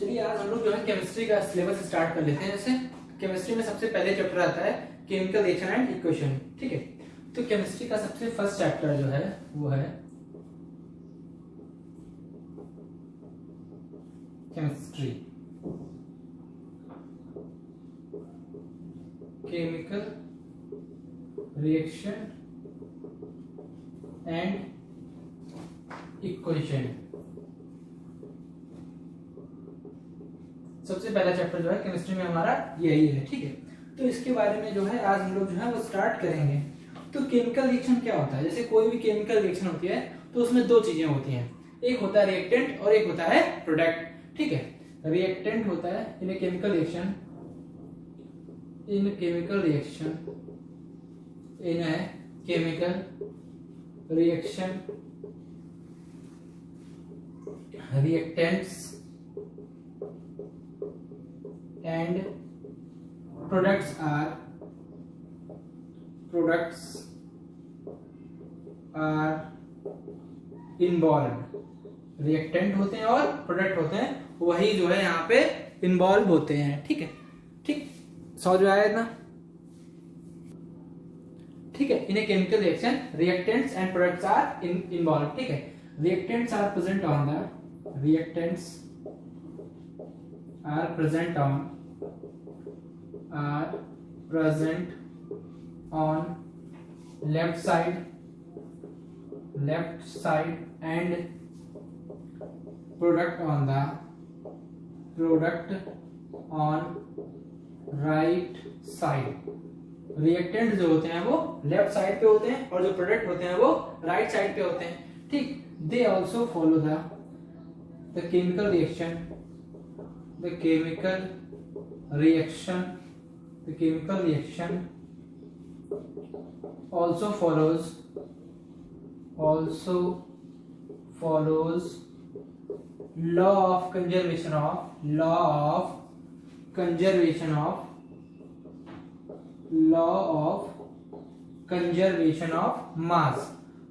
चलिए आज हम लोग जो है केमिस्ट्री का सिलेबस स्टार्ट कर लेते हैं। जैसे केमिस्ट्री में सबसे पहले चैप्टर आता है केमिकल रिएक्शन एंड इक्वेशन। ठीक है, तो केमिस्ट्री का सबसे फर्स्ट चैप्टर जो है वो है chemistry, chemical reaction and equation. सबसे पहला चैप्टर जो है केमिस्ट्री में हमारा यही है। ठीक है, तो इसके बारे में जो है आज हम लोग जो है वो स्टार्ट करेंगे। तो केमिकल रिएक्शन क्या होता है? जैसे कोई भी केमिकल रिएक्शन होती है तो उसमें दो चीजें होती हैं, एक होता है रिएक्टेंट और एक होता है प्रोडक्ट। ठीक है, रिएक्टेंट होता है in chemical reaction, in chemical reaction, in है chemical reaction, reactants and products are involved। Reactant होते हैं और प्रोडक्ट होते हैं, वही जो है यहाँ पे इन्वॉल्व होते हैं। ठीक है, ठीक समझ में आया इतना? ठीक है, in a chemical reaction reactants and products are involve. ठीक है, reactants are present on the reactants are present on left side and product on right side। Reactant जो होते हैं वो लेफ्ट साइड पे होते हैं और जो प्रोडक्ट होते हैं वो राइट साइड पे होते हैं। ठीक, they also follow the chemical reaction, the chemical reaction also follows law of conservation of mass।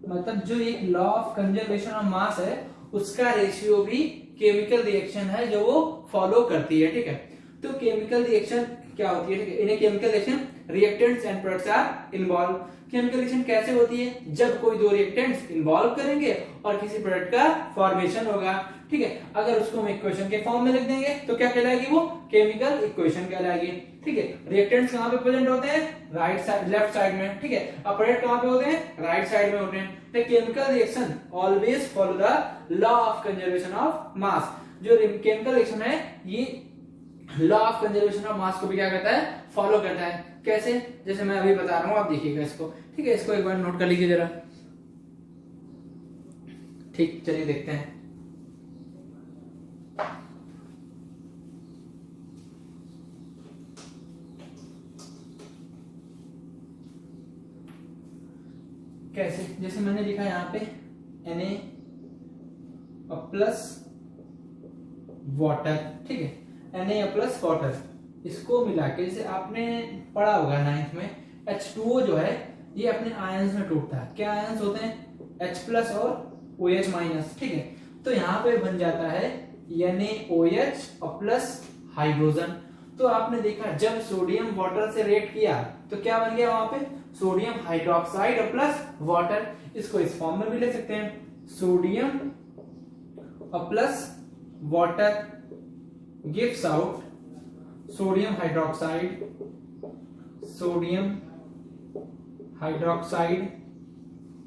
मतलब जो एक law of conservation of mass है उसका रेशियो भी केमिकल रिएक्शन है जो वो फॉलो करती है। ठीक है, तो केमिकल रिएक्शन क्या होती है? ठीक है, in chemical reaction reactants and products are involve. Chemical reaction कैसे होती है? जब कोई दो रिएक्टेंट्स इन्वॉल्व करेंगे और किसी प्रोडक्ट का फॉर्मेशन होगा। ठीक है, अगर उसको हम इक्वेशन के फॉर्म में लिख देंगे तो क्या कहलाएगी? वो केमिकल इक्वेशन कहलाएगी। ठीक है, रिएक्टेंट्स कहाँ पे प्रेजेंट होते हैं? राइट साइड, लेफ्ट साइड में। ठीक है, और प्रोडक्ट कहाँ पे होते हैं? राइट साइड में होते हैं। तो chemical reaction always follow the law of conservation of mass. जो केमिकल रिएक्शन है ये law of conservation of mass को भी क्या कहता है? फॉलो करता है। कैसे? जैसे मैं अभी बता रहा हूं, आप देखिएगा इसको। ठीक है, इसको एक बार नोट कर लीजिए जरा। ठीक, चलिए देखते हैं। कैसे? जैसे मैंने लिखा यहाँ पे Na प्लस वाटर। ठीक है, Na प्लस वाटर, इसको मिला के जैसे आपने पढ़ा होगा 9th में, H2O जो है ये अपने आयंस में टूटता है। क्या आयंस होते हैं? H प्लस और OH माइनस। ठीक है, तो यहाँ पे बन जाता है NaOH और प्लस हाइड्रोजन। तो आपने देखा जब सोडियम वाटर से रिएक्ट किया तो क्या बन गया वहां पे? सोडियम हाइड्रोक्साइड और प्लस वाटर। इसको इस फॉर्म में भी ले सकते हैं, सोडियम और plus water gives out sodium hydroxide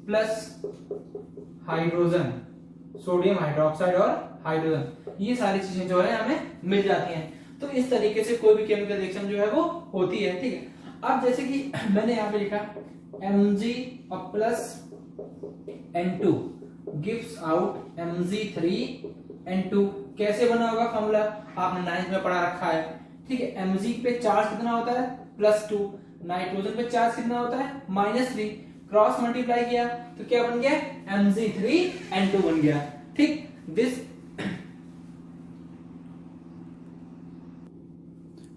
plus hydrogen, sodium hydroxide और हाइड्रोजन। ये सारी चीजें जो है हमें मिल जाती हैं। तो इस तरीके से कोई भी केमिकल रिएक्शन जो है वो होती है। ठीक है, अब जैसे कि मैंने यहाँ पे लिखा Mg plus N2 gives out Mg3N2। कैसे बना होगा फॉर्मूला? आपने 9th में पढ़ा रखा है। ठीक है, Mg पे चार्ज कितना होता है? +2। नाइट्रोजन पे चार्ज कितना होता है? -3। क्रॉस मल्टीप्लाई किया तो क्या बन गया? Mg3N2 बन गया। ठीक, दिस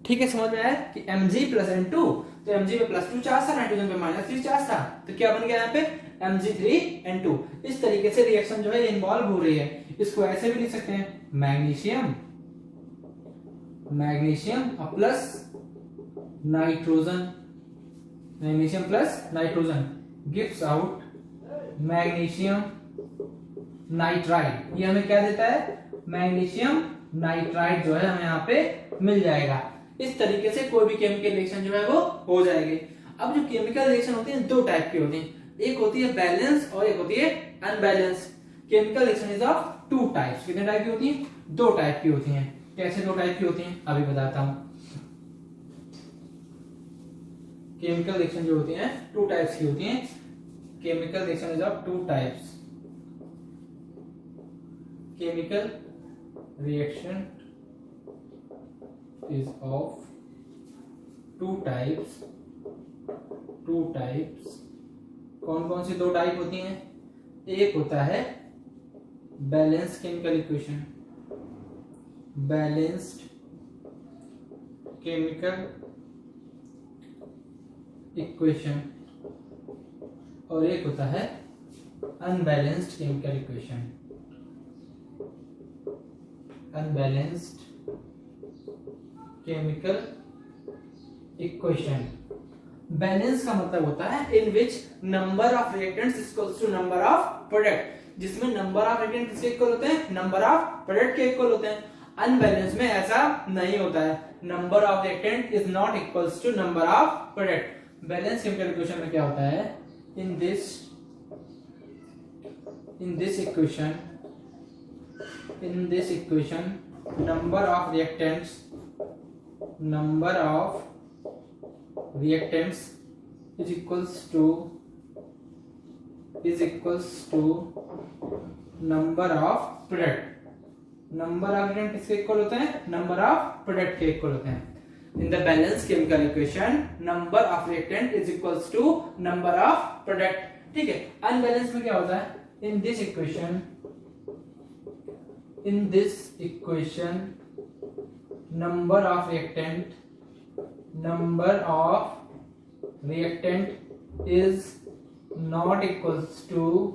ठीक है, समझ में आया कि Mg प्लस N2, तो Mg पे +2 चार्ज था, नाइट्रोजन पे -3 चार्ज था, तो क्या बन गया यहाँ पे? Mg3N2। इस तरीके से रिएक्शन जो है इन्वॉल्व हो रही है। इसको ऐसे भी लिख सकते हैं, magnesium magnesium plus nitrogen, magnesium plus nitrogen gives out magnesium nitride. ये हमें क्या देता है? मैग्नीशियम नाइट्राइड जो है हमें यहाँ पे मिल जाएगा। इस तरीके से कोई भी केमिकल रिएक्शन जो है वो हो जाएगी। अब जो केमिकल रिएक्शन होती है दो टाइप की होती है, एक होती है बैलेंस और एक होती है unbalance. Chemical reaction is of two types. कितने टाइप की होती है? दो टाइप की होती हैं। कैसे दो टाइप की होती हैं अभी बताता हूं। केमिकल रिएक्शन जो होती हैं टू टाइप्स की होती हैं। Chemical reaction is of two types. Chemical reaction is of two types। कौन कौन सी दो टाइप होती हैं? एक होता है balance chemical equation, balanced chemical equation, और एक होता है unbalanced chemical equation. Unbalanced chemical equation. Balance का मतलब होता है in which number of reactants equals to number of product, जिसमें नंबर ऑफ रिएक्टेंट किसके इक्वल होते हैं? नंबर ऑफ प्रोडक्ट के इक्वल होते हैं। अनबैलेंस में ऐसा नहीं होता है, number of reactant is not equals to number of product. Balance chemical equation में क्या होता है? In this equation number of reactants is equals to number of product। Number of reactant किसके इक्वल होते हैं? नंबर ऑफ प्रोडक्ट के equal होते हैं। In the balance chemical equation number of reactant is equals to number of product. ठीक है। Unbalance में क्या होता है? In this equation number of reactant is not equals to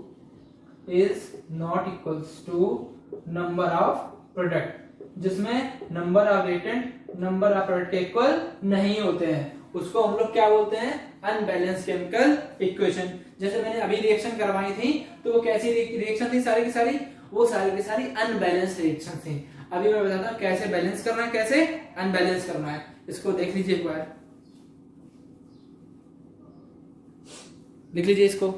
number of product, जिसमें number of reactant number of product के equal नहीं होते हैं, उसको हम लोग क्या बोलते हैं? Unbalance chemical equation. जैसे मैंने अभी रिएक्शन करवाई थी तो वो कैसी रिएक्शन थी? सारी की सारी वो सारी की सारी अनबैलेंस रिएक्शन थी। अभी मैं बताता हूं कैसे बैलेंस करना है, कैसे अनबैलेंस करना है। इसको देख लीजिए एक बार, लिख लीजिए इसको।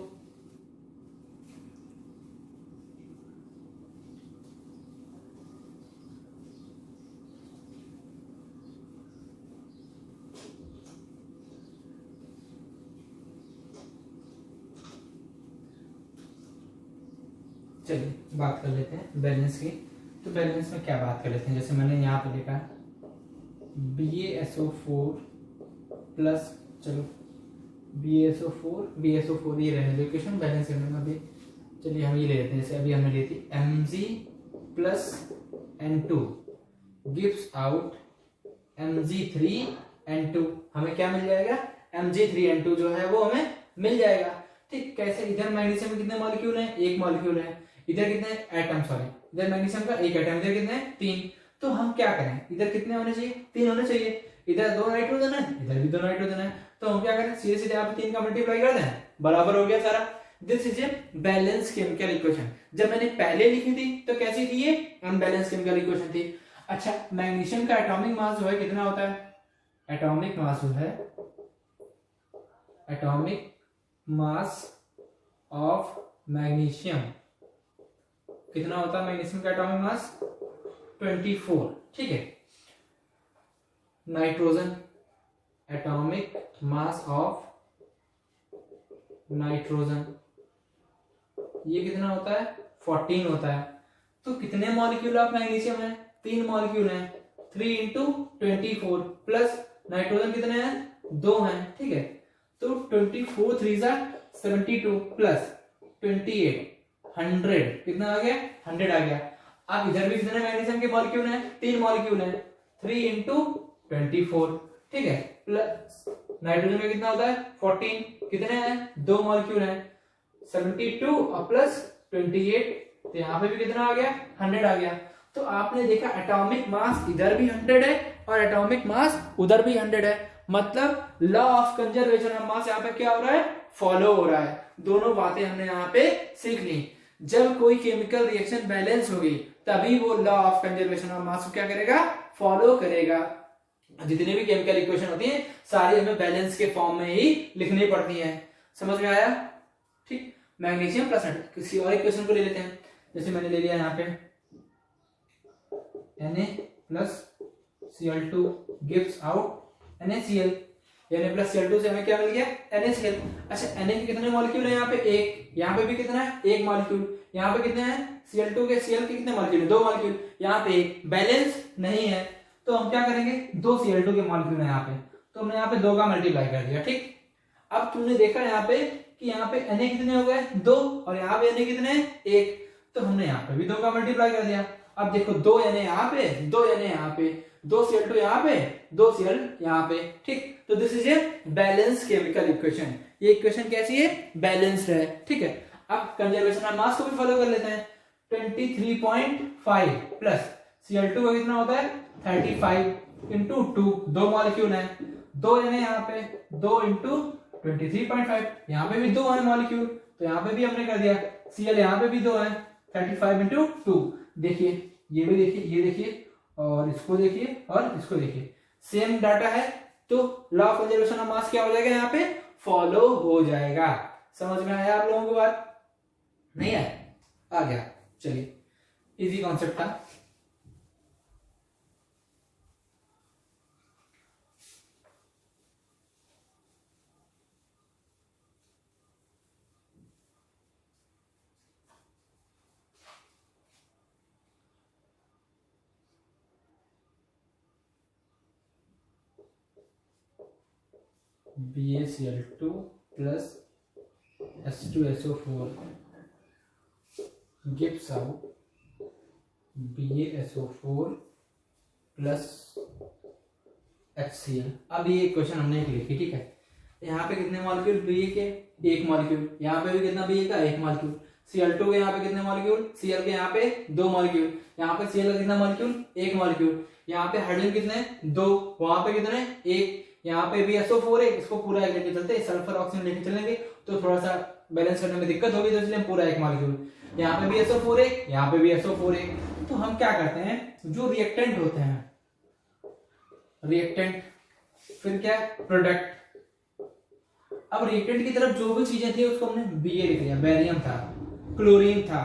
चलिए बात कर लेते हैं बैलेंस की। तो बैलेंस में क्या बात कर लेते हैं? जैसे मैंने यहाँ पे लिखा BaSO4 प्लस, चलो BaSO4 ये रहने दो इक्वेशन बैलेंस करने में। अभी चलिए हम ये ले लेते हैं, जैसे अभी हमने ली थी Mg plus N2 gives out Mg3N2। हमें क्या मिल जाएगा? Mg3N2 जो है वो हमें मिल जाएगा। ठीक, कैसे? इधर मैग्नीशियम में कितने मॉलिक्यूल हैं? एक मॉलिक्यूल है। इधर कितने एटम? सॉरी, इधर मैग्नीशियम का एक एटम, इधर कितने? 3। तो हम क्या करें? इधर कितने होने चाहिए? 3 होने चाहिए। इधर 2 नाइट्रोजन है, इधर भी 2 नाइट्रोजन है, तो हम क्या करें? सीधे सीधे यहाँ पे 3 का मल्टीप्लाई कर दें, बराबर हो गया सारा। This is a balance chemical equation. जब मैंने पहले लिखी थी तो कैसी थी? ये अनबैलेंस केमिकल इक्वेशन थी। अच्छा, मैग्नीशियम का एटॉमिक मास जो है कितना होता है? एटॉमिक मास जो है, एटॉमिक मास ऑफ मैग्नीशियम कितना होता है? मैग्नीशियम का एटॉमिक मास 24। ठीक है। Nitrogen, atomic mass of nitrogen ये कितना होता है? 14 होता है। तो कितने मॉलिक्यूल ऑफ मैग्नीशियम है? 3 मॉलिक्यूल हैं। 3 इंटू 24 प्लस नाइट्रोजन कितने हैं? 2 हैं। ठीक है। तो 24 3 72 प्लस 28 100 कितना आ गया? 100 आ गया। अब इधर भी कितने मैग्नीशियम के मॉलिक्यूल हैं? 3 मॉलिक्यूल हैं। 3 इंटू 24। ठीक है। प्लस नाइट्रोजन में कितना होता है? 14। कितने हैं? 2 मॉलिक्यूल हैं। 72 और प्लस 28, तो यहाँ पे भी कितना आ गया? 100 आ गया। तो आपने देखा एटॉमिक मास इधर भी 100 है और एटॉमिक मास उधर भी 100 है, मतलब law of conservation of mass यहाँ पे क्या हो रहा है, फॉलो हो रहा है। दोनों बातें हमने यहाँ पे सीख ली। जब कोई केमिकल रिएक्शन बैलेंस होगी तभी वो law of conservation of mass को क्या करेगा, फॉलो करेगा। जितनी भी केमिकल इक्वेशन होती है सारी हमें बैलेंस के फॉर्म में ही लिखनी पड़ती है। समझ में आया? ठीक। मैग्नीशियम प्लस किसी और इक्वेशन को ले लेते हैं। जैसे मैंने ले लिया यहाँ पे Na plus Cl2 gives out NaCl। Na plus Cl2 से हमें क्या मिल गया, NaCl। अच्छा Na के कितने मॉलिक्यूल है यहाँ पे, एक। यहाँ पे भी कितना है, एक मॉलिक्यूल। यहाँ पे कितने हैं, Cl2 के Cl के कितने मॉलिक्यूल है, दो मॉलिक्यूल। यहाँ पे एक, बैलेंस नहीं है तो हम क्या करेंगे, दो Cl2 के मॉलिक्यूल है यहाँ पे, तो हमने यहाँ पे दो का मल्टीप्लाई कर दिया। ठीक। अब तुमने देखा यहाँ पे कि यहाँ पे Na कितने हो गए, दो, और यहाँ पे Na कितने, एक, तो हमने यहाँ पे भी दो का मल्टीप्लाई कर दिया। अब देखो दो Na यहाँ पे, दो Na यहाँ पे, दो Cl2 यहाँ पे, दो Cl यहाँ पे। ठीक। तो this is a balance chemical equation. ये इक्वेशन कैसी है, बैलेंस्ड है। ठीक है। अब कंजर्वेशन ऑफ मास को भी फॉलो कर लेते हैं। 23.5 प्लस Cl2 का कितना होता है, 35 इंटू 2, दो मॉलिक्यूल है, दो Na यहाँ पे, दो इंटू 23.5, यहाँ पे भी दो है मॉलिक्यूल, तो यहाँ पे भी हमने कर दिया। Cl यहाँ पे भी दो है, 35 इंटू 2। देखिए ये भी देखिए, ये देखिए, और इसको देखिए, और इसको देखिए, सेम डाटा है, तो law of conservation of mass क्या हो जाएगा, यहाँ पे फॉलो हो जाएगा। समझ में आया आप लोगों को बात? नहीं आया? आ गया। चलिए, इजी कॉन्सेप्ट था। BaCl2 plus H2SO4 gives out BaSO4 plus HCl। अब ये क्वेश्चन हमने एक लिखी। ठीक है। यहाँ पे कितने मॉलिक्यूल Ba के, एक मॉलिक्यूल। यहाँ पे भी कितना Ba का, एक मॉलिक्यूल। Cl2 के यहाँ पे कितने मॉलिक्यूल, Cl के यहाँ पे दो मॉलिक्यूल। यहाँ पे Cl का कितना मॉलिक्यूल, एक मॉलिक्यूल। यहाँ पे हाइड्रोजन कितने, दो, वहां पे कितने, एक। यहाँ पे भी SO4 है, इसको पूरा एक लेके चलते, सल्फर ऑक्सीजन लेके चलेंगे तो थोड़ा सा बैलेंस करने में दिक्कत होगी, तो इसलिए पूरा एक मॉलिक्यूल। यहाँ पे भी SO4 है, यहाँ पे भी SO4 है। तो हम क्या करते हैं, जो रिएक्टेंट होते हैं, रिएक्टेंट, फिर क्या, प्रोडक्ट। अब रिएक्टेंट की तरफ जो भी चीजें थी उसको हमने Ba लिख लिया। बैरियम था, क्लोरीन था,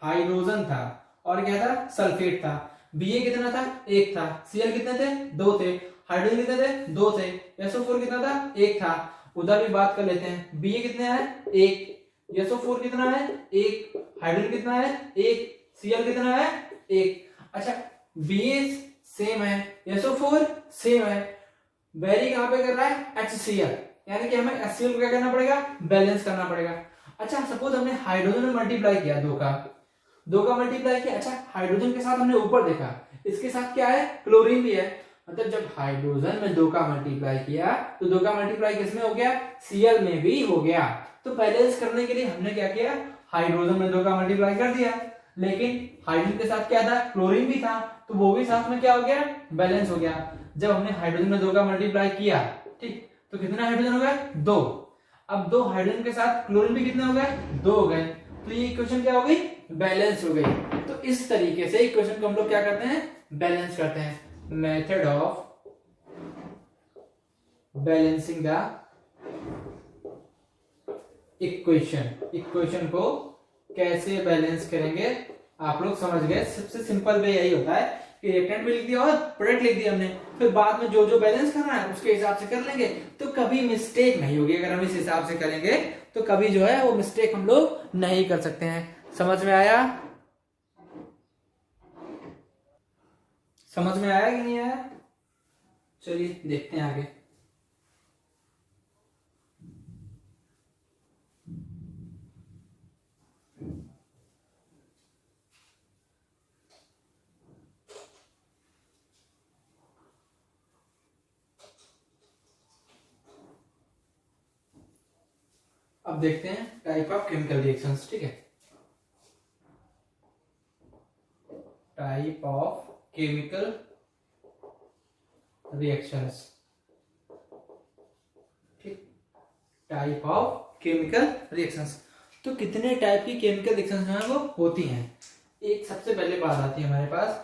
हाइड्रोजन था, और क्या था, सल्फेट था। Ba कितना था, एक था। Cl कितने थे, दो थे। हाइड्रोजन कितने थे, दो थे। SO4 कितना था, एक था। उधर भी बात कर लेते हैं। Ba कितने है, एक। SO4 कितना है, एक। हाइड्रोजन कितना है, एक। Cl कितना है, एक। अच्छा, Ba सेम है, SO4 सेम है, वेरी कहां पे कर रहा है, HCl, यानी कि हमें HCl को क्या करना पड़ेगा, बैलेंस करना पड़ेगा। अच्छा, सपोज हमने हाइड्रोजन में मल्टीप्लाई किया, दो का मल्टीप्लाई किया। अच्छा, हाइड्रोजन के साथ हमने ऊपर देखा, इसके साथ क्या है, क्लोरीन भी है। मतलब जब हाइड्रोजन में दो का मल्टीप्लाई किया तो दो का मल्टीप्लाई किसमें हो गया, Cl में भी हो गया। तो बैलेंस करने के लिए हमने क्या किया, हाइड्रोजन में दो का मल्टीप्लाई कर दिया। लेकिन हाइड्रोजन के साथ क्या था, क्लोरीन भी था, तो वो भी साथ में क्या हो गया, बैलेंस हो गया। जब हमने हाइड्रोजन में दो का मल्टीप्लाई किया, ठीक, तो कितना हाइड्रोजन हो गया, दो। अब दो हाइड्रोजन के साथ क्लोरीन भी कितने हो गए, दो हो गए। तो ये इक्वेशन क्या हो गई, बैलेंस हो गई। तो इस तरीके से इक्वेशन को हम लोग क्या करते हैं, बैलेंस करते हैं। Method of balancing the equation को कैसे बैलेंस करेंगे, आप लोग समझ गए। सबसे सिंपल वे यही होता है कि रिएक्टेंट भी लिख दिया और प्रोडक्ट लिख दिया हमने, फिर बाद में जो जो बैलेंस करना है उसके हिसाब से कर लेंगे, तो कभी मिस्टेक नहीं होगी। अगर हम इस हिसाब से करेंगे तो कभी जो है वो मिस्टेक हम लोग नहीं कर सकते हैं। समझ में आया, समझ में आया कि नहीं आया? चलिए देखते हैं आगे। अब देखते हैं टाइप ऑफ केमिकल रिएक्शंस। ठीक है, टाइप ऑफ केमिकल रिएक्शंस, ठीक, टाइप ऑफ केमिकल रिएक्शंस। तो कितने टाइप की केमिकल रिएक्शंस जो है वो होती हैं। एक सबसे पहले बात आती है हमारे पास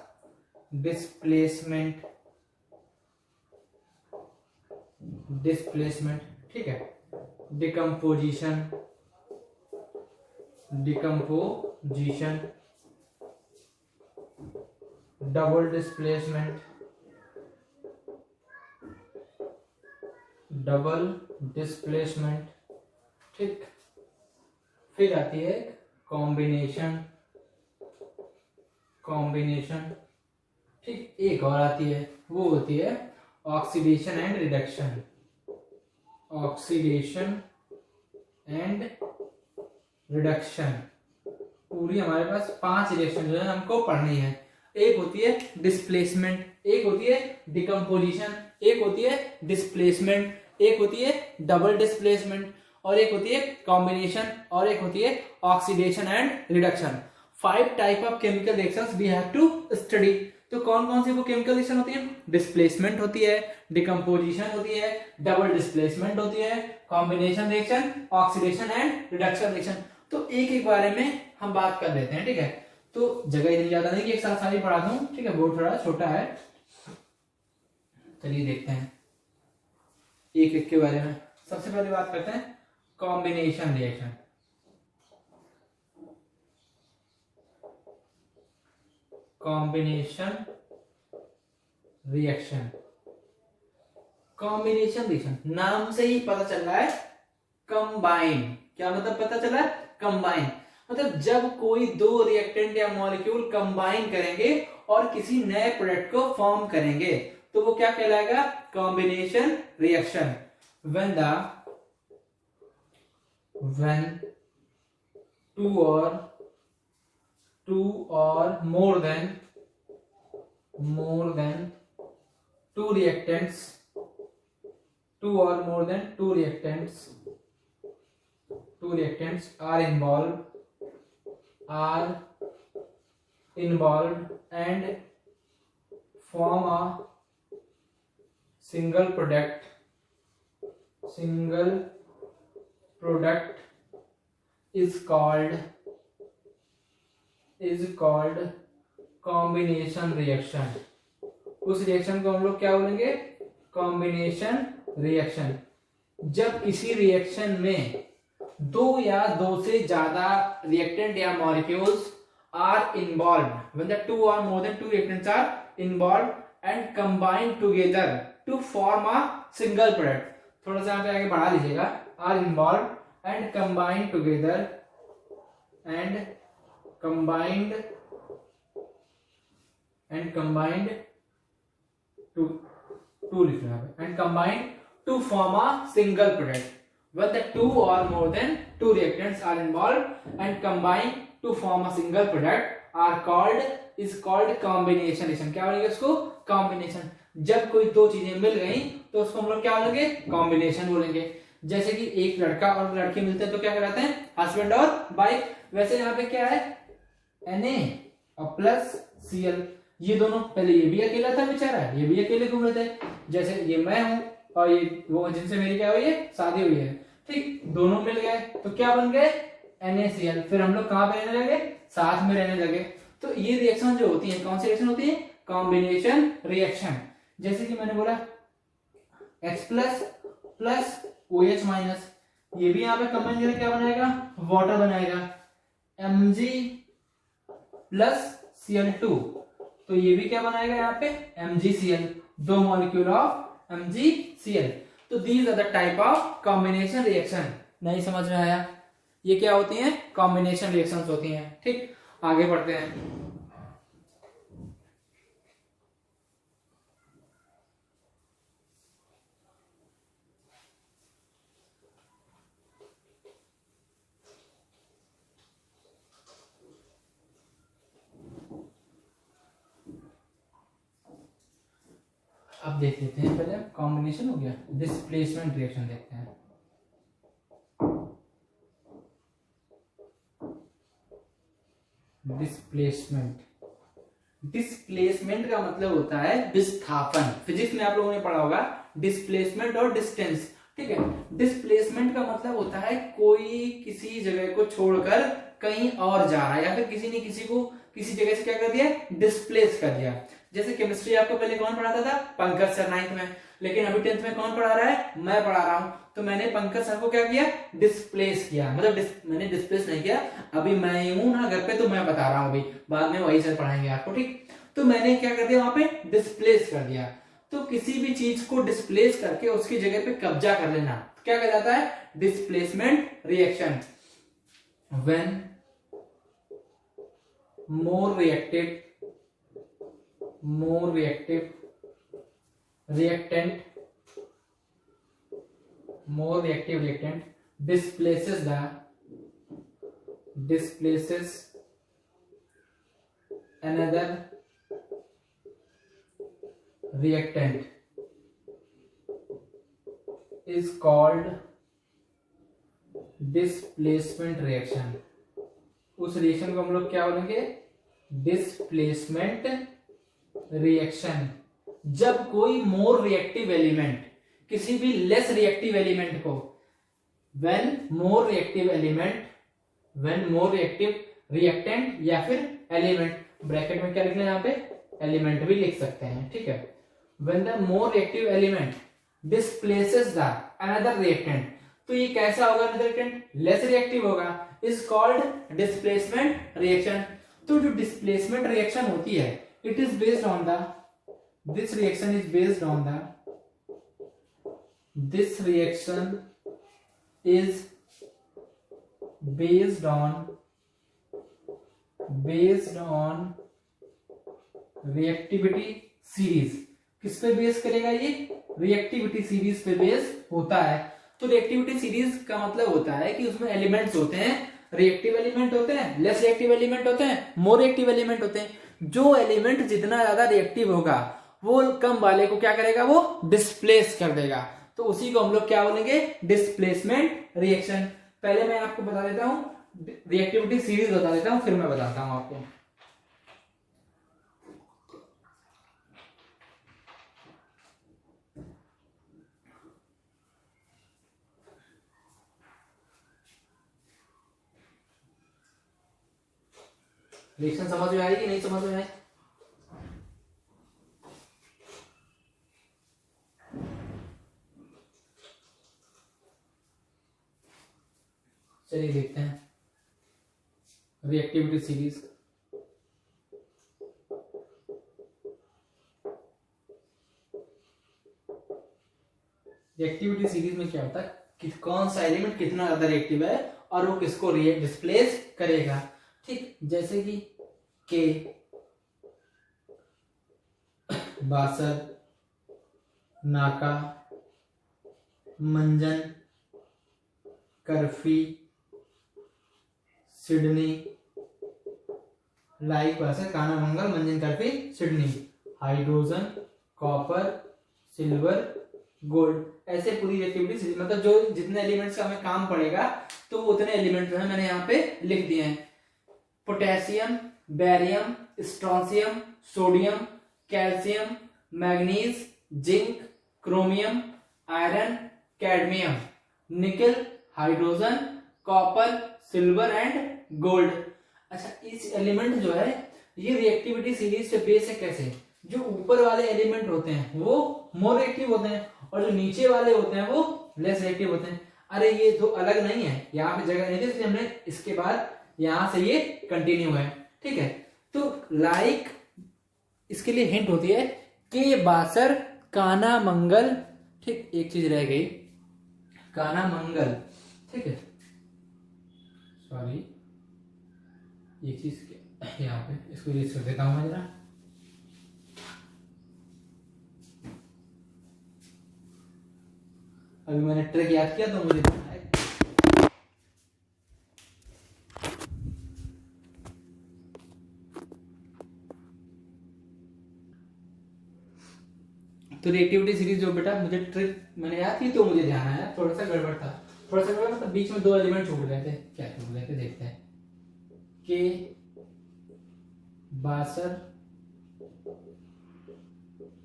डिस्प्लेसमेंट, डिस्प्लेसमेंट, ठीक है, decomposition, decomposition, double displacement, double displacement, ठीक। फिर आती है कॉम्बिनेशन, कॉम्बिनेशन, ठीक। एक और आती है, वो होती है oxidation and reduction, oxidation and reduction. पूरी हमारे पास 5 रिएक्शन जो है हमको पढ़नी है। एक होती है डिस्प्लेसमेंट, एक होती है डिकम्पोजिशन, एक होती है डिस्प्लेसमेंट, एक होती है डबल डिस्प्लेसमेंट, और एक होती है कॉम्बिनेशन, और एक होती है oxidation and reduction. 5 type of chemical reactions we have to study. तो कौन कौन सी वो केमिकल रिएक्शन होती है? डिस्प्लेसमेंट होती है, डिकम्पोजिशन होती है, डबल डिस्प्लेसमेंट होती है, combination reaction, oxidation and reduction reaction. तो एक एक बारे में हम बात कर लेते हैं, ठीक है। तो जगह इतनी ज्यादा नहीं कि एक साथ सारी पढ़ा दूं, ठीक है, बोर्ड थोड़ा छोटा है। चलिए देखते हैं एक एक के बारे में। सबसे पहले बात करते हैं combination reaction. Combination reaction, combination reaction नाम से ही पता चल रहा है कंबाइन। क्या मतलब पता चला? कंबाइन मतलब जब कोई दो रिएक्टेंट या मॉलिक्यूल कंबाइन करेंगे और किसी नए प्रोडक्ट को फॉर्म करेंगे तो वो क्या कहलाएगा? Combination reaction. when two or more than two reactants are involved and form a single product is called combination reaction। उस रिएक्शन को हम लोग क्या बोलेंगे? Combination reaction. जब किसी रिएक्शन में दो या दो से ज्यादा रिएक्टेंट या molecules are involve, when the two or more than two reactants are involved and combine together to form a single product। थोड़ा सा यहाँ पे आगे बढ़ा लीजिएगा, are involve and combined together to form a single product। when the two or more than two reactants are involved and combine to form a single product is called combination reaction। क्या बोलेंगे उसको? Combination. जब कोई दो चीजें मिल गई तो उसको हम लोग क्या बोलेंगे? कॉम्बिनेशन बोलेंगे। जैसे कि एक लड़का और लड़की मिलते हैं तो क्या कहलाते हैं? हस्बैंड और वाइफ। वैसे यहाँ पे क्या है? Na plus Cl। ये दोनों, पहले ये भी अकेला था बेचारा, ये भी अकेले घूम रहे थे। जैसे ये मैं हूं और ये वो जिनसे मेरी क्या हुई है? शादी हुई है, ठीक। दोनों मिल गए तो क्या बन गए? NaCl। फिर हम लोग कहां पे रहने लगे? साथ में रहने लगे। तो ये रिएक्शन जो होती है, कौन सी रिएक्शन होती है? Combination reaction. जैसे कि मैंने बोला X plus plus OH minus, ये भी यहाँ पे कंबाइन करके क्या बनाएगा? वाटर बनाएगा। Mg प्लस Cl2, तो ये भी क्या बनाएगा यहाँ पे? MgCl, दो मॉलिक्यूल ऑफ MgCl। तो these are the type of combination reaction. नहीं समझ में आया? ये क्या होती हैं? कॉम्बिनेशन रिएक्शंस होती हैं, ठीक। आगे बढ़ते हैं। अब देख लेते हैं, पहले कॉम्बिनेशन हो गया, डिस्प्लेसमेंट रिएक्शन देखते हैं। डिस्प्लेसमेंट डिस्प्लेसमेंट का मतलब होता है विस्थापन। फिजिक्स में आप लोगों ने पढ़ा होगा डिस्प्लेसमेंट और डिस्टेंस, ठीक है। डिस्प्लेसमेंट का मतलब होता है कोई किसी जगह को छोड़कर कहीं और जा रहा है, या फिर किसी ने किसी को किसी जगह से क्या कर दिया, डिस्प्लेस कर दिया। जैसे केमिस्ट्री आपको पहले कौन पढ़ाता था, पंकज सर 9th में, लेकिन अभी 10th में कौन पढ़ा रहा है, मैं पढ़ा रहा हूं। तो मैंने पंकज सर को क्या किया, डिस्प्लेस किया, मतलब मैंने डिस्प्लेस नहीं किया, अभी मैं हूं ना घर पे तो मैं बता रहा हूं, अभी बाद में वही सर पढ़ाएंगे आपको, ठीक। तो मैंने क्या कर दिया, वहां पे डिस्प्लेस कर दिया। तो किसी भी चीज को डिस्प्लेस करके उसकी जगह पे कब्जा कर लेना क्या कहा जाता है, displacement reaction. When more reactive reactant displaces another reactant is called displacement reaction। उस रिएक्शन को हम लोग क्या बोलेंगे, डिस्प्लेसमेंट रिएक्शन। जब कोई मोर रिएक्टिव एलिमेंट किसी भी लेस रिएक्टिव एलिमेंट को, व्हेन मोर रिएक्टिव रिएक्टेंट या फिर एलिमेंट, ब्रैकेट में क्या लिखना है यहाँ पे, एलिमेंट भी लिख सकते हैं, ठीक है। When the more reactive element displaces the another reactant, तो ये कैसा होगा, अनदर रिएक्टेंट लेस रिएक्टिव होगा, इज कॉल्ड डिस्प्लेसमेंट रिएक्शन। तो जो डिस्प्लेसमेंट रिएक्शन होती है, it is based on the, this reaction is based on the, this reaction is based on reactivity series. किस पे बेस करेगा ये, रिएक्टिविटी सीरीज पे बेस होता है। तो रिएक्टिविटी सीरीज का मतलब होता है कि उसमें एलिमेंट्स होते हैं, रिएक्टिव एलिमेंट होते हैं, लेस रिएक्टिव एलिमेंट होते हैं, मोर रिएक्टिव एलिमेंट होते हैं। जो एलिमेंट जितना ज्यादा रिएक्टिव होगा वो कम वाले को क्या करेगा, वो डिस्प्लेस कर देगा। तो उसी को हम लोग क्या बोलेंगे, डिस्प्लेसमेंट रिएक्शन। पहले मैं आपको बता देता हूं, रिएक्टिविटी सीरीज बता देता हूं, फिर मैं बताता हूं आपको। रिएक्शन समझ में आई कि नहीं समझ में आई, चलिए देखते हैं रिएक्टिविटी सीरीज। रिएक्टिविटी सीरीज में क्या होता है कि कौन सा एलिमेंट कितना ज्यादा रिएक्टिव है और वो किसको डिस्प्लेस करेगा, ठीक। जैसे कि के, बासर, नाका, मंजन, कर्फी, सिडनी, लाइक बासर, काना मंगल, मंजन, कर्फी, सिडनी, हाइड्रोजन, कॉपर, सिल्वर, गोल्ड। ऐसे पूरी रिएक्टिविटी मतलब जो जितने एलिमेंट्स का हमें काम पड़ेगा तो वो उतने एलिमेंट जो है मैंने यहाँ पे लिख दिए हैं। Potassium, barium, strontium, sodium, calcium, manganese, zinc, chromium, iron, cadmium, nickel, hydrogen, copper, silver and gold. अच्छा, इस एलिमेंट जो है ये रिएक्टिविटी सीरीज से बेस है। कैसे, जो ऊपर वाले एलिमेंट होते हैं वो मोर रिएक्टिव होते हैं और जो नीचे वाले होते हैं वो लेस रिएक्टिव होते हैं। अरे ये तो अलग नहीं है, यहाँ पे जगह नहीं थी इसलिए हमने इसके बाद यहां से ये कंटिन्यू है, ठीक है। तो लाइक इसके लिए हिंट होती है के, बासर, काना मंगल, ठीक। एक चीज रह गई, काना मंगल, ठीक है, सॉरी एक चीज यहाँ पे इसको रीड कर देता हूं मैं जरा। अभी मैंने ट्रिक याद किया तो मुझे ध्यान आया। तो रिएक्टिविटी सीरीज जो बेटा मुझे ट्रिक मैंने याद की तो मुझे ध्यान आया, थोड़ा सा गड़बड़ था, थोड़ा सा गड़बड़ मतलब बीच में दो एलिमेंट छूट गए थे। क्या छूट गए थे देखते हैं। के, बासर,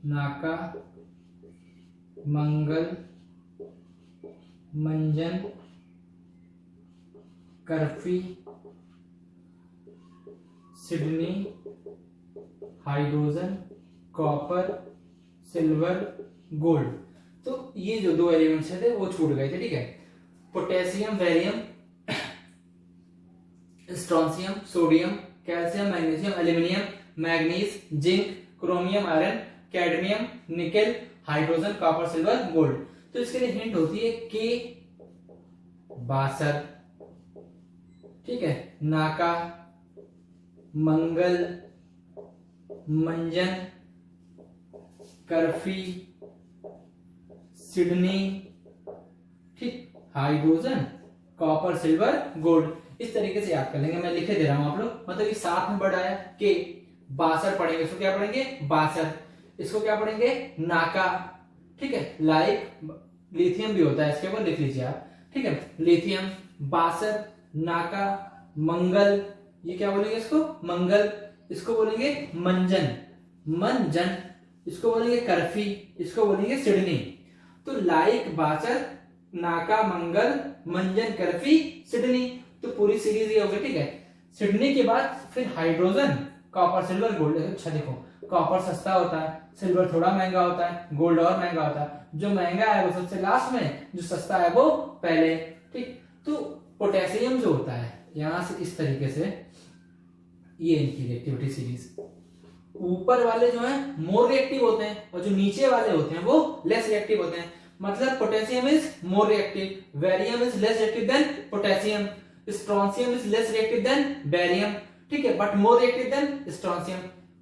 नाका, मंगल, मंजन, कर्फी, सिडनी, हाइड्रोजन, कॉपर, सिल्वर, गोल्ड। तो ये जो दो एलिमेंट्स थे वो छूट गए थे, ठीक है। Potassium, barium, strontium, sodium, calcium, magnesium, aluminium, manganese, zinc, chromium, iron, cadmium, nickel, hydrogen, copper, silver, gold. तो इसके लिए हिंट होती है के 62, ठीक है। नाका, मंगल, मंजन, कर्फी, सिडनी, ठीक, हाइड्रोजन, कॉपर, सिल्वर, गोल्ड। इस तरीके से याद कर लेंगे, मैं लिखे दे रहा हूं आप लोग, मतलब ये साथ में बढ़ आया के 62 पढ़ेंगे, इसको क्या पढ़ेंगे 62, इसको क्या पढ़ेंगे नाका, ठीक है। लाइक लिथियम भी होता है, इसके ऊपर लिख लीजिए आप, ठीक है। लिथियम 62, नाका, मंगल, ये क्या बोलेंगे इसको मंगल, इसको बोलेंगे मंजन, मंजन, इसको बोलेंगे कर्फी, इसको बोलेंगे सिडनी। तो लाइक 62, नाका, मंगल, मंजन, कर्फी, सिडनी, तो पूरी सीरीज ये होगी, ठीक है। सिडनी के बाद फिर हाइड्रोजन, कॉपर, सिल्वर, गोल्ड। अच्छा देखो, कॉपर सस्ता होता है, सिल्वर थोड़ा महंगा होता है, गोल्ड और महंगा होता है। जो महंगा है वो सबसे लास्ट में, जो सस्ता है वो पहले, ठीक। तो पोटेशियम जो होता है यहां से इस तरीके से, ये इनकी रिएक्टिविटी सीरीज, ऊपर वाले जो है मोर रिएक्टिव होते हैं और जो नीचे वाले होते हैं वो लेस रिएक्टिव होते हैं। मतलब potassium is more reactive, barium is less reactive than potassium, strontium is less reactive than barium, ठीक है, but more reactive than strontium.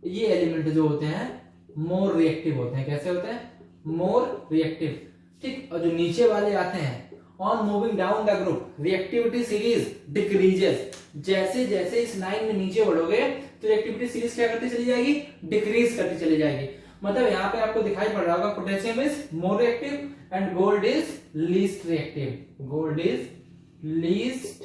ये एलिमेंट जो होते हैं मोर रिएक्टिव होते हैं। कैसे होते हैं? मोर रिएक्टिव, ठीक। और जो नीचे वाले आते हैं, on moving down the group reactivity series decreases. जैसे जैसे इस लाइन में नीचे बढ़ोगे तो रिएक्टिविटी सीरीज क्या करती चली जाएगी? डिक्रीज करती चली जाएगी। मतलब यहाँ पे आपको दिखाई पड़ रहा होगा potassium is more reactive and gold is least reactive. Gold is least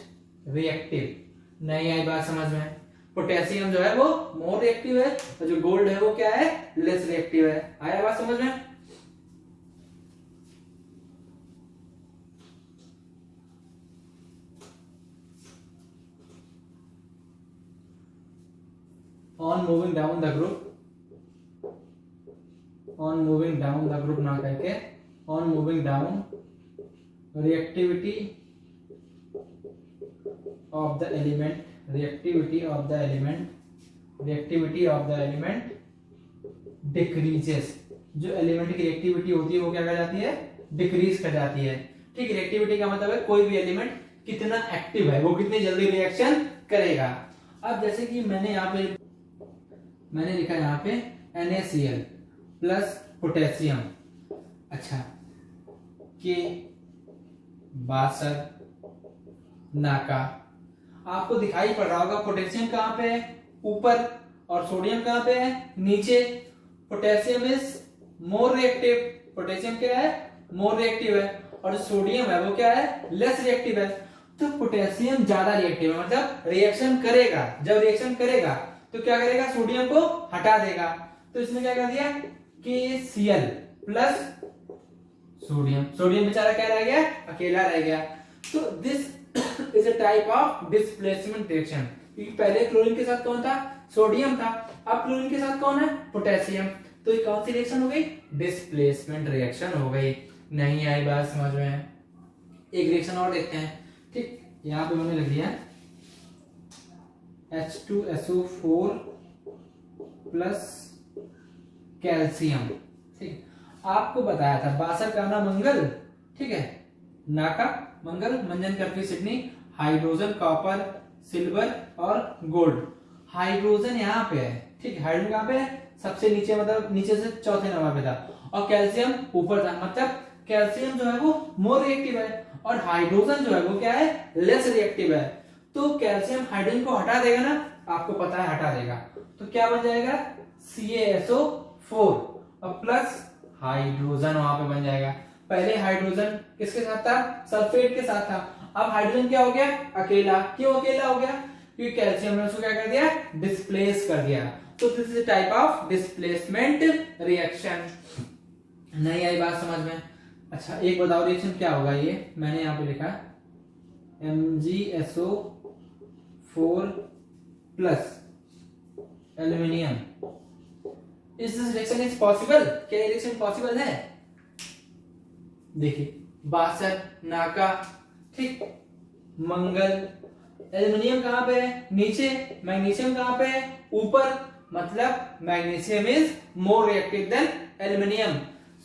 reactive. नहीं आई बात समझ में? पोटेशियम जो है वो मोर रिएक्टिव है और जो गोल्ड है वो क्या है? लेस रिएक्टिव है। आया बात समझ में? On moving down the group, on moving down the group ना करके on moving down reactivity of the element, reactivity of the element, reactivity of the element decreases. जो एलिमेंट की रिएक्टिविटी होती है वो क्या कर जाती है? डिक्रीज कर जाती है, ठीक। रिएक्टिविटी का मतलब है कोई भी एलिमेंट कितना एक्टिव है, वो कितनी जल्दी रिएक्शन करेगा। अब जैसे कि मैंने लिखा यहाँ पे NaCl प्लस पोटेशियम, अच्छा के 62 नाका। आपको दिखाई पड़ रहा होगा पोटेशियम कहाँ पे है? ऊपर, और सोडियम कहाँ पे है? नीचे। Potassium is more reactive, potassium क्या है? मोर रिएक्टिव है, और जो सोडियम है वो क्या है? लेस रिएक्टिव है। तो पोटेशियम ज्यादा रिएक्टिव है, मतलब रिएक्शन करेगा। जब रिएक्शन करेगा तो क्या करेगा? सोडियम को हटा देगा। तो इसने क्या कर दिया? KCl plus sodium. सोडियम बेचारा क्या रह गया? अकेला रह गया। तो this is a type of displacement reaction. क्योंकि पहले क्लोरीन के साथ कौन था? सोडियम था। अब क्लोरीन के साथ कौन है? पोटेशियम। तो ये कौन सी रिएक्शन हो गई? डिस्प्लेसमेंट रिएक्शन हो गई। नहीं आई बात समझ में? एक रिएक्शन और देखते हैं, ठीक। यहां पे मैंने लिख दिया H2SO4 प्लस कैल्शियम, ठीक। आपको बताया था 62 का ना मंगल, ठीक है, नाका, मंगल, मंजन, कर्फी, सिडनी, हाइड्रोजन, कॉपर, सिल्वर और गोल्ड। हाइड्रोजन यहाँ पे है, ठीक। हाइड्रोजन कहाँ पे है? सबसे नीचे, मतलब नीचे से चौथे नंबर पे था। और कैल्शियम ऊपर था। मतलब कैल्शियम जो है वो मोर रिएक्टिव है और हाइड्रोजन जो है वो क्या है? लेस रिएक्टिव है। तो कैल्शियम हाइड्रोजन को हटा देगा ना, आपको पता है हटा देगा, तो क्या बन जाएगा? CaSO4 और प्लस हाइड्रोजन वहां पे बन जाएगा। पहले हाइड्रोजन किसके साथ था? सल्फेट के साथ था। अब हाइड्रोजन क्या हो गया? अकेला। क्यों अकेला हो गया? क्योंकि कैल्शियम ने उसको क्या कर दिया? डिस्प्लेस कर दिया। तो this is type of displacement reaction. नहीं आई बात समझ में? अच्छा एक बताओ रिएक्शन क्या होगा, ये मैंने यहाँ पे लिखा MgSO4 plus aluminium. Is this reaction is possible? क्या ये रिएक्शन पॉसिबल है? देखिए बासर, नाका, ठीक, मंगल, एल्यूमिनियम कहां पे है? नीचे, मैग्नीशियम कहां पे है? ऊपर, मतलब magnesium is more reactive than aluminium,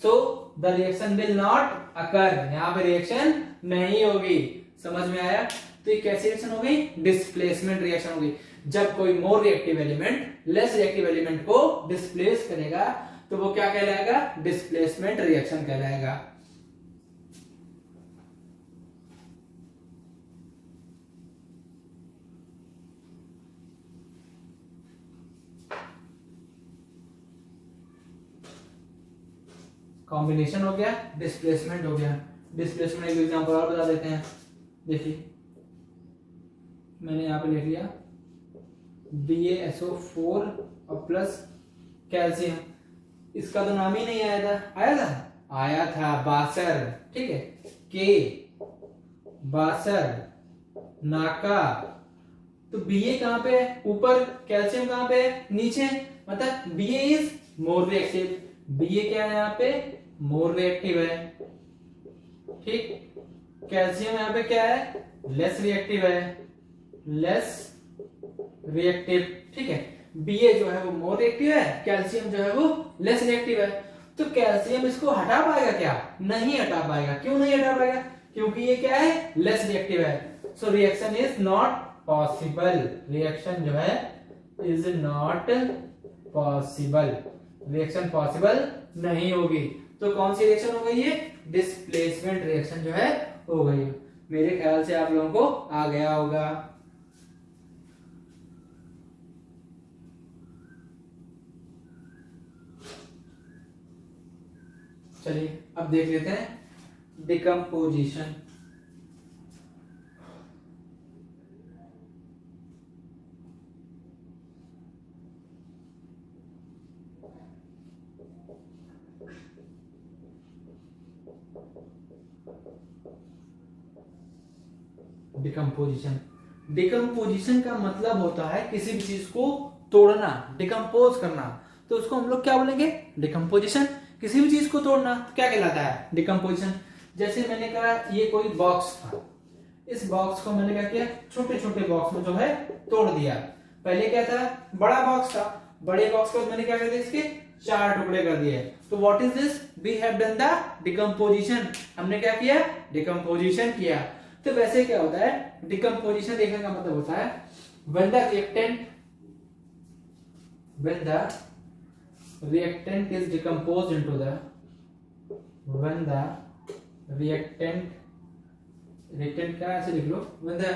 so the reaction will not occur. यहां पे रिएक्शन नहीं होगी। समझ में आया? तो ये कैसी रिएक्शन हो गई? डिस्प्लेसमेंट रिएक्शन हो गई। जब कोई more reactive element less reactive element को डिस्प्लेस करेगा तो वो क्या कहलाएगा? डिस्प्लेसमेंट रिएक्शन कहलाएगा। कॉम्बिनेशन हो गया, डिस्प्लेसमेंट हो गया। डिस्प्लेसमेंट एक एग्जांपल और बता देते हैं। देखिए मैंने यहाँ पे लिख लिया BaSO4 और प्लस कैल्शियम। इसका तो नाम ही नहीं आया था। आया था? आया था, बासर, ठीक है, के, बासर, नाका। तो Ba कहां पे है? ऊपर, कैल्शियम कहां पे है? नीचे, मतलब Ba is more reactive. Ba क्या है यहाँ पे? मोर रिएक्टिव है, ठीक। कैल्शियम यहाँ पे क्या है? लेस रिएक्टिव है, लेस रिएक्टिव, ठीक है। Ba जो है वो मोर रिएक्टिव है, कैल्शियम जो है वो लेस रिएक्टिव है। तो कैल्शियम इसको हटा पाएगा क्या? नहीं हटा पाएगा। क्यों नहीं हटा पाएगा? क्योंकि ये क्या है? लेस रिएक्टिव है। So reaction is not possible. Reaction जो है is not possible. Reaction possible नहीं होगी। तो कौन सी रिएक्शन हो गई है? डिस्प्लेसमेंट रिएक्शन जो है हो गई। मेरे ख्याल से आप लोगों को आ गया होगा। चलिए अब देख लेते हैं डिकम्पोजिशन। डिकम्पोजिशन, डिकम्पोजिशन का मतलब होता है किसी भी चीज को तोड़ना, डिकम्पोज करना। तो उसको हम लोग क्या बोलेंगे? डिकम्पोजिशन। किसी भी चीज को तोड़ना तो क्या कहलाता है? डिकम्पोजिशन। जैसे मैंने कहा ये कोई बॉक्स था, इस बॉक्स को मैंने क्या किया? छोटे छोटे बॉक्स में जो है तोड़ दिया। पहले क्या था? बड़ा बॉक्स था, बड़े बॉक्स को मैंने क्या कर दिया? इसके 4 टुकड़े कर दिए। तो what is this? We have done the decomposition. हमने क्या किया? डिकम्पोजिशन किया। तो वैसे क्या होता है? डिकम्पोजिशन देखने का मतलब होता है when the reactant is decomposed into the, when the reactant का ऐसे लिख लो, when the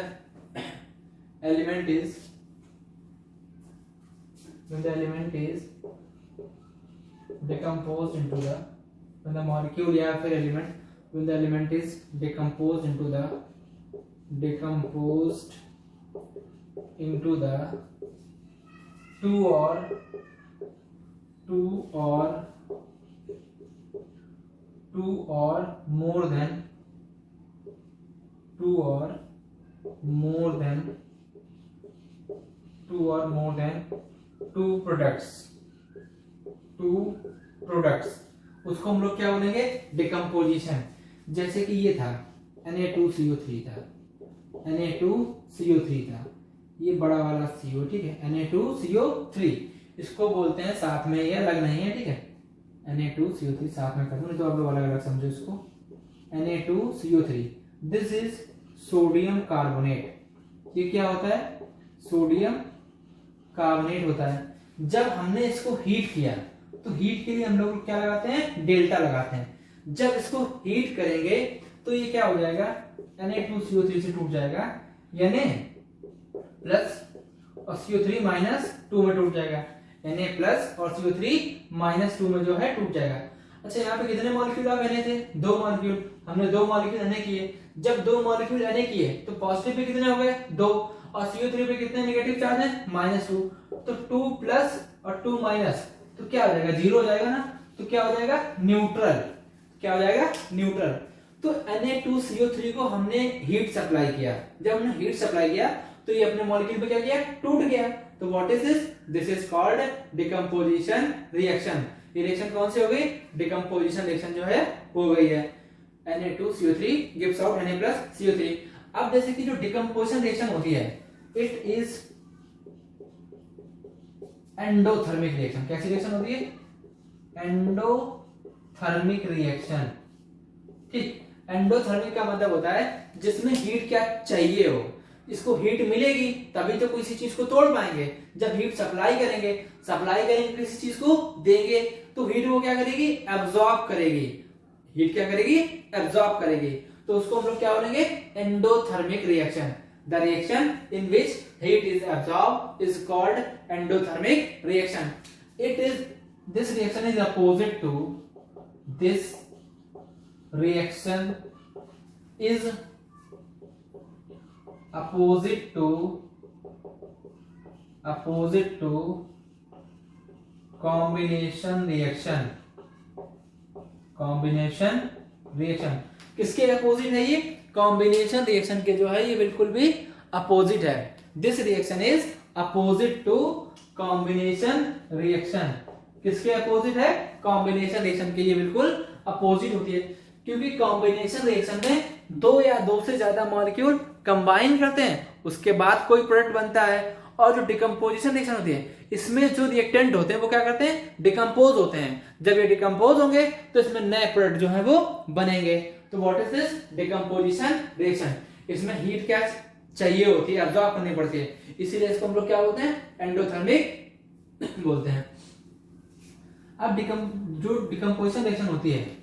element is decomposed into the, when the molecule या फिर element, when the element is decomposed into the two or more than two products, उसको हम लोग क्या बोलेंगे? डिकम्पोजिशन। जैसे कि ये था Na2CO3 था, Na2CO3 था, ये बड़ा वाला CO, ठीक है, Na2CO3 इसको बोलते हैं साथ में, ये अलग नहीं है, ठीक है। Na2CO3 साथ में कर दूं, नहीं तो आप लोग अलग अलग समझो इसको। Na2CO3, this is sodium carbonate. ये क्या होता है? सोडियम कार्बोनेट होता है। जब हमने इसको हीट किया तो हीट के लिए हम लोग क्या लगाते हैं? डेल्टा लगाते हैं। जब इसको हीट करेंगे तो ये क्या हो जाएगा? Na2CO3 से टूट जाएगा, Na प्लस और CO3 माइनस 2 में टूट जाएगा। Na प्लस और CO3 माइनस 2 में जो है टूट जाएगा। अच्छा यहाँ पे कितने मॉलिक्यूल ऑफ Na थे? 2 मॉलिक्यूल। हमने 2 मॉलिक्यूल Na किए। जब 2 मॉलिक्यूल Na किए तो पॉजिटिव पे कितने हो गए? 2, और CO3 पे कितने नेगेटिव चार्ज है? -2। तो 2 प्लस और 2 माइनस, तो क्या हो जाएगा, 0 हो जाएगा ना, तो क्या हो जाएगा, न्यूट्रल। क्या हो जाएगा, न्यूट्रल। तो Na2CO3 को हमने हीट सप्लाई किया, जब हमने हीट सप्लाई किया तो ये अपने मॉलिक्यूल पे क्या किया, टूट गया। तो what is this, this is called decomposition reaction. ये रिएक्शन कौन सी हो गई, डिकम्पोजिशन रिएक्शन जो है हो गई है। Na2CO3 gives out Na+CO3। अब जैसे कि जो डिकम्पोजिशन रिएक्शन होती है, इट इज एंडोथर्मिक रिएक्शन। कैसी रिएक्शन होती है, एंडोथर्मिक रिएक्शन। ठीक, एंडोथर्मिक का मतलब होता है जिसमें हीट क्या चाहिए हो, इसको हीट मिलेगी तभी तो किसी चीज को तोड़ पाएंगे। जब हीट सप्लाई करेंगे किसी चीज को देंगे, तो हीट वो क्या करेगी, एब्जॉर्ब करेगी। हीट क्या करेगी, एब्जॉर्ब करेगी। तो उसको हम लोग क्या बोलेंगे, endothermic reaction. The reaction in which heat is absorb is called endothermic reaction. It is, this reaction is opposite to, this reaction is opposite to combination reaction। combination reaction किसके अपोजिट है ये, कॉम्बिनेशन रिएक्शन के जो है ये बिल्कुल भी opposite है। This reaction is opposite to combination reaction. किसके अपोजिट है, कॉम्बिनेशन रिएक्शन के, ये बिल्कुल अपोजिट होती है। क्योंकि कॉम्बिनेशन रिएक्शन में 2 या 2 से ज्यादा मॉलिक्यूल कंबाइन करते हैं, उसके बाद कोई प्रोडक्ट बनता है। और जो डिकम्पोजिशन रिएक्शन होती है, इसमें जो रिएक्टेंट होते हैं वो क्या करते हैं, डिकम्पोज होते हैं। जब ये डिकम्पोज होंगे तो इसमें नए प्रोडक्ट जो है वो बनेंगे। तो what is this, decomposition reaction. इसमें हीट क्या चाहिए होती है, एब्जॉर्ब करनी पड़ती है, इसीलिए इसको हम लोग क्या बोलते हैं, एंडोथर्मिक बोलते हैं। अब जो डिकम्पोजिशन रिएक्शन होती है,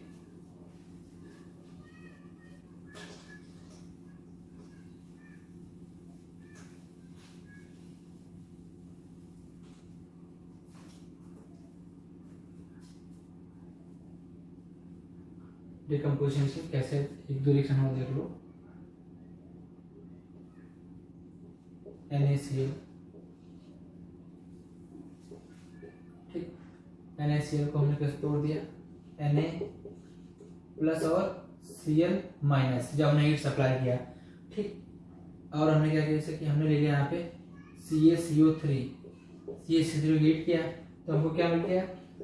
डिकम्पोजिशन से कैसे, एक दो रिएक्शन और देख लो। NaCl, ठीक, NaCl को हमने कैसे तोड़ दिया, Na+ और Cl-, जब हमने हीट सप्लाई किया। ठीक, और हमने क्या किया, जैसे कि हमने ले लिया यहाँ पे CaCO3 हीट किया तो हमको क्या मिल गया,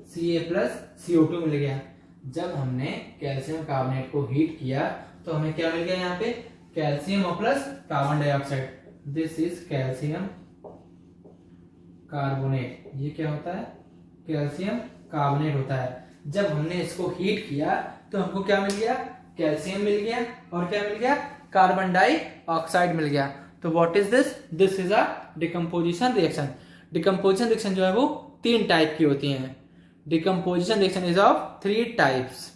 Ca+CO2 मिल गया। जब हमने कैल्शियम कार्बोनेट को हीट किया तो हमें क्या मिल गया, यहाँ पे कैल्शियम और plus carbon dioxide. This is calcium carbonate. ये क्या होता है, कैल्शियम कार्बोनेट होता है। जब हमने इसको हीट किया तो हमको क्या मिल गया, कैल्शियम मिल गया और क्या मिल गया, कार्बन डाइऑक्साइड मिल गया। तो what is this, this is a decomposition reaction. Decomposition reaction जो है वो 3 टाइप की होती हैं। Decomposition reaction is of 3 types.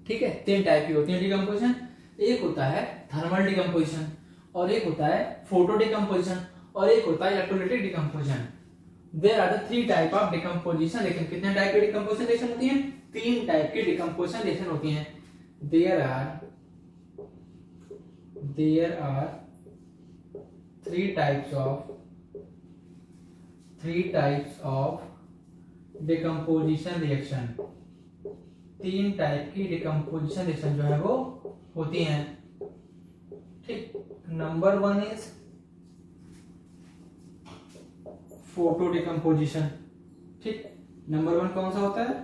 ठीक है, 3 टाइप की होती है डिकम्पोजिशन। एक होता है थर्मल डिकम्पोजिशन, और एक होता है फोटो डिकम्पोजिशन, और एक होता है electrolytic decomposition. There are the 3 type of decomposition reaction. कितने टाइप की डिकम्पोजिशन रिएक्शन होती है, 3 टाइप की डिकम्पोजिशन रिएक्शन होती हैं। There are 3 types of decomposition reaction. 3 type की डिकम्पोजिशन रिएक्शन जो है वो होती हैं। ठीक, नंबर 1 इज फोटो डिकम्पोजिशन। ठीक, नंबर 1 कौन सा होता है,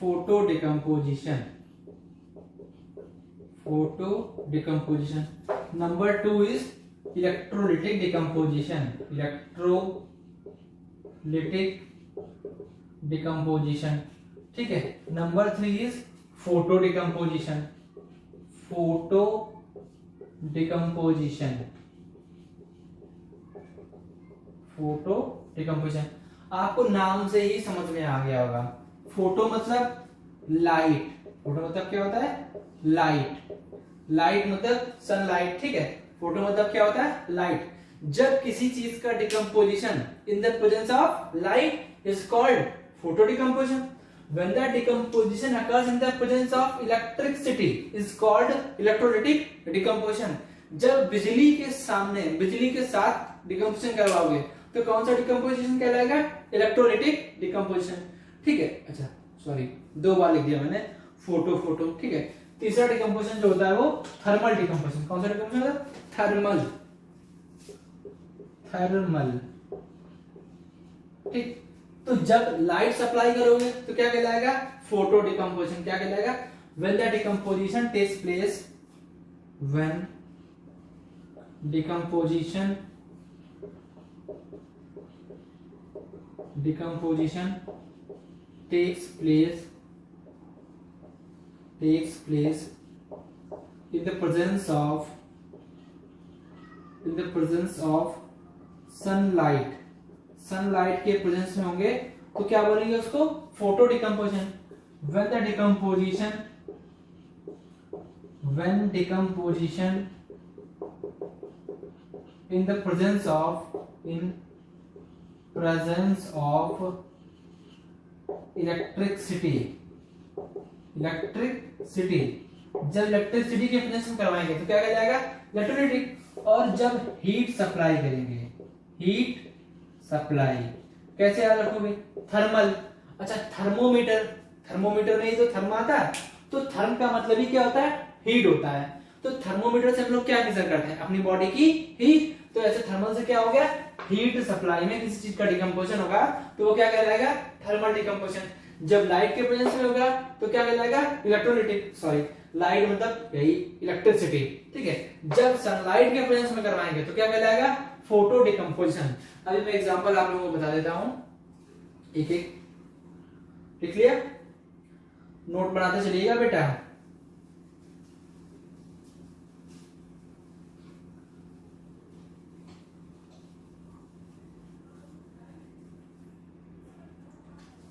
photo decomposition. Number 2 is electrolytic decomposition. ठीक है, नंबर 3 इज फोटो डिकम्पोजिशन। आपको नाम से ही समझ में आ गया होगा। फोटो मतलब लाइट, फोटो मतलब क्या होता है, लाइट मतलब सनलाइट। ठीक है, फोटो मतलब क्या होता है, लाइट। जब किसी चीज का decomposition in the presence of light is called photo decomposition. When the decomposition occurs in the presence of electricity is called electrolytic decomposition। जब बिजली के साथ डिकम्पोजिशन करवाओगे तो कौन सा डिकम्पोजिशन कहलाएगा? Electrolytic decomposition. ठीक है, अच्छा सॉरी 2 बार लिख दिया मैंने, फोटो फोटो। ठीक है, तीसरा डिकम्पोजिशन जो होता है वो थर्मल डिकम्पोजिशन। कौन सा डिकम्पोजिशन होता है? थर्मल। थर्मल, ठीक। तो जब लाइट सप्लाई करोगे तो क्या कहलाएगा? Photo decomposition. क्या कहलाएगा? When the decomposition takes place, when decomposition takes place in the presence of sunlight के प्रेजेंस में होंगे तो क्या बोलेंगे उसको? Photo decomposition. when decomposition in presence of electricity, जब इलेक्ट्रिसिटी के प्रेजेंस में करवाएंगे तो क्या कहलाएगा? इलेक्ट्रोलाइटिक। और जब हीट सप्लाई करेंगे, हीट सप्लाई कैसे याद रखोगे? थर्मल। अच्छा, थर्मोमीटर में ही तो थर्म आता है, तो थर्म का मतलब ही क्या होता है? हीट होता है। तो थर्मोमीटर से हम लोग क्या मेजर करते हैं? अपनी बॉडी की हीट। तो ऐसे थर्मल से क्या हो गया? हीट सप्लाई में किसी चीज का डिकम्पोजिशन होगा तो वो क्या कहलाएगा? Thermal decomposition. जब लाइट के प्रेजेंस में होगा तो क्या कहलाएगा? इलेक्ट्रोलाइटिक। सॉरी, लाइट मतलब यही इलेक्ट्रिसिटी। ठीक है, जब सनलाइट के प्रेजेंस में करवाएंगे तो क्या कहलाएगा? Photo decomposition. अभी मैं एग्जांपल आप लोगों को बता देता हूं, एक एक लिख लिया, नोट बनाते चलिएगा बेटा।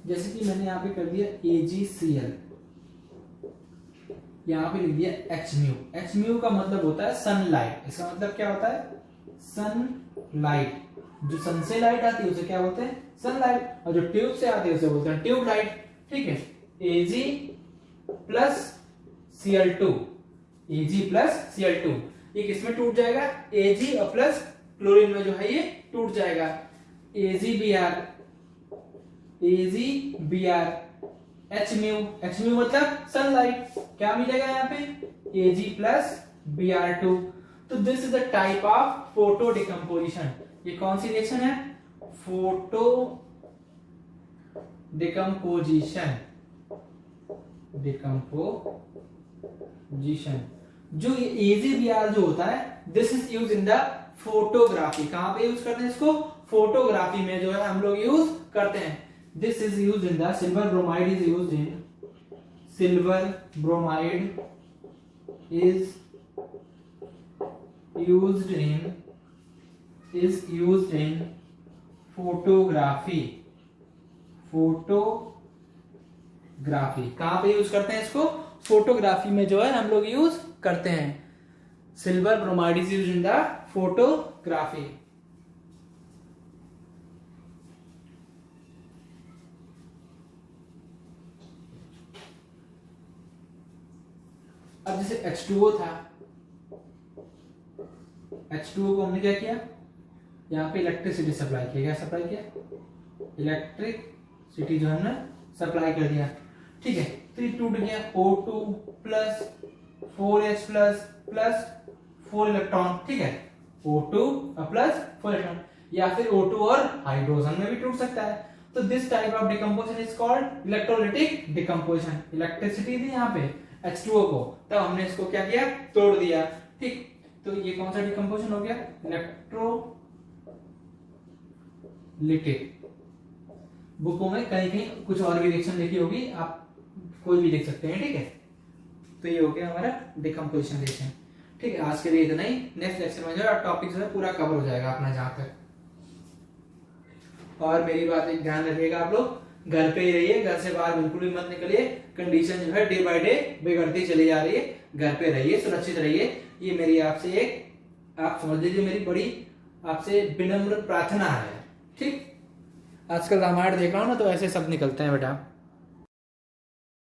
जैसे कि मैंने यहाँ पे कर दिया AgCl, यहाँ पे लिख दिया Hμ। Hμ का मतलब होता है सनलाइट। इसका मतलब क्या होता है? सनलाइट। जो सन से लाइट आती है उसे क्या बोलते हैं? सनलाइट। और जो ट्यूब से आती है उसे बोलते हैं ट्यूब लाइट। ठीक है, Ag प्लस Cl2, ये किसमें टूट जाएगा? Ag और प्लस क्लोरीन में जो है ये टूट जाएगा। AgBr, Hμ मतलब सनलाइट। क्या मिलेगा यहाँ पे? Ag plus Br2। तो this is the type of photo decomposition. ये कौन सी रिएक्शन है? Photo decomposition. जो ये AgBr जो होता है, this is use in the photography. कहां पे यूज करते हैं इसको? फोटोग्राफी में जो है हम लोग यूज करते हैं। This is used in the silver bromide is used in photography। कहां पे यूज करते हैं इसको? फोटोग्राफी में जो है हम लोग यूज करते हैं। Silver bromide is used in the photography. अब जैसे H2O था, H2O को हमने क्या किया? यहाँ पे इलेक्ट्रिसिटी सप्लाई किया। क्या सप्लाई किया? इलेक्ट्रिसिटी जो हमने सप्लाई कर दिया। ठीक है, तो ये टूट गया। O2 plus 4H plus 4 electron. ठीक है, O2 प्लस 4 इलेक्ट्रॉन, या फिर O2 और हाइड्रोजन में भी टूट सकता है। तो this type of decomposition is called electrolytic decomposition. Electricity थी यहाँ पे H2O को, तब हमने इसको क्या किया? तोड़ दिया। ठीक, तो ये कौन सा डिकम्पोजिशन हो गया? इलेक्ट्रोलाइटिक। बुकों में कहीं कहीं कुछ और भी रिएक्शन लिखी होगी, आप कोई भी लिख सकते हैं। ठीक है, तो ये हो गया हमारा डिकम्पोजिशन रिएक्शन। ठीक है, आज के लिए इतना ही। नेक्स्ट लेक्चर में जो है टॉपिक जो है पूरा कवर हो जाएगा अपना जहां तक। और मेरी बात एक ध्यान रखिएगा, आप लोग घर पे ही रहिए, घर से बाहर बिल्कुल भी मत निकलिए। कंडीशन जो है डे बाय डे बिगड़ती चली जा रही है। घर पे रहिए, सुरक्षित रहिए। ये मेरी आपसे एक, आप समझ लीजिए मेरी बड़ी आपसे विनम्र प्रार्थना है। ठीक, आजकल रामायण देख रहा हूं ना, तो ऐसे सब निकलते हैं बेटा।